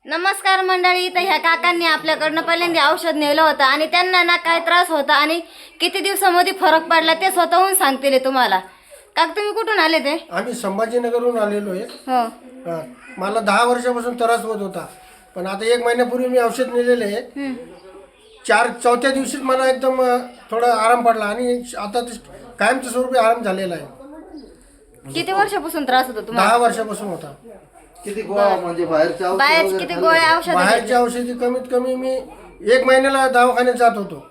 नमस्कार मंडळी. तर ह्या काकांनी आपल्याकडनं पहिल्यांदा औषध नेलं होतं आणि त्यांना ना काय त्रास होता आणि किती दिवसामध्ये फरक पडला ते स्वतःहून सांगतील तुम्हाला. काका तुम्ही कुठून आले ते? आम्ही संभाजीनगरहून आलेलो आहे. हो. मला 10 वर्षापासून त्रास होत होता, पण आता 1 महिन्यापूर्वी मी औषध नेलेले आहे. चौथ्या दिवशीच मला एकदम थोडा आराम पडला आणि आता कायमच्या स्वरूपी आराम झालेला आहे. किती वर्षापासून त्रास होतो तुम्हाला? 10 वर्षापासून होता. किती गोळ्या म्हणजे बाहेरची किती गोळ्या औषध? बाहेरची औषधी कमीत कमी मी 1 महिन्याला दवाखान्यात जात होतो.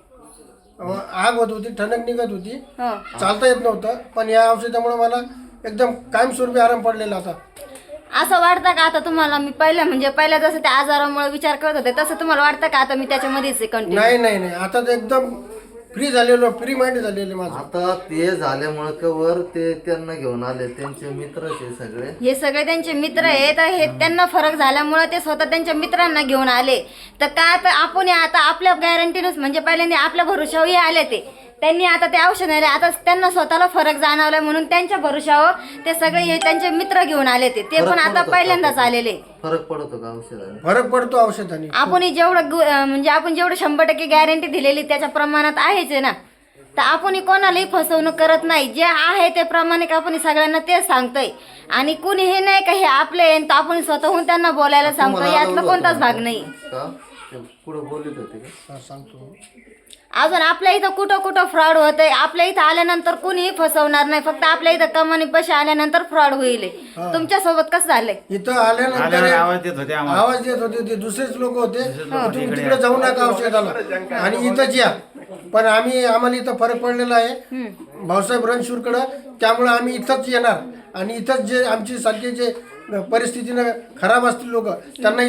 आग होत होती, ठणक निघत होती, हो. चालता येत नव्हतं, पण या औषधामुळे मला एकदम कायमस्वरूपी आराम पडलेला होता. असं वाटतं का आता तुम्हाला? मी पहिल्या जसं त्या आजारामुळे विचार करत होते तसं तुम्हाला वाटतं का आता मी त्याच्यामध्येच कंटिन्यू? नाही आता तर एकदम फ्री झालेलो, फ्री माइंड झालेले माझं. आता ते झाल्यामुळे कवर ते त्यांना घेऊन आले, त्यांचे मित्र सगळे. हे सगळे त्यांचे मित्र आहेत. हे त्यांना फरक झाल्यामुळे ते स्वतः त्यांच्या मित्रांना घेऊन आले. तर का आता आपण आता आपल्या गॅरंटीनच म्हणजे पहिल्यांदा आपल्या भरोशावर आले त्यांनी आता ते औषध नेले. आता त्यांना स्वतःला फरक जाणवलाय म्हणून त्यांच्या भरोशावर ते सगळे हे त्यांचे मित्र घेऊन आले. ते पण आता पहिल्यांदाच आलेले. फरक पडतो का औषधाने? फरक पडतो औषधाने. आपण आपण जेवढं 100% गॅरंटी दिलेली त्याच्या प्रमाणात आहेच आहे ना. तर आपण कोणालाही फसवणूक करत नाही. जे आहे ते प्रामाणिक आपण सगळ्यांना तेच सांगतोय. आणि कुणी हे नाही का हे आपले तर आपण स्वतःहून त्यांना बोलायला सांगतो. यातला कोणताच भाग नाही. पुढे बोलत होते का? सांगतो. अजून आपल्या इथं कुठं फ्रॉड होतंय. आपल्या इथं आल्यानंतर कुणीही फसवणार नाही. फक्त आपल्या इथं कमानी पैसे आल्यानंतर फ्रॉड होईल. तुमच्या सोबत कसं झालंय? इथं आल्यानंतर आवाज देत होते आम्हाला. आवाज देत होते, ते दुसरेच लोक होते, तुम्ही तिकडे जाऊ नका औषधाला आणि इथंच या. पण आम्हाला इथं फरक पडलेला आहे भाऊसाहेब रणशूरकडं. त्यामुळे आम्ही इथंच येणार आणि इथंच जे आमची सारखे जे परिस्थितीनं खराब असतील लोक त्यांना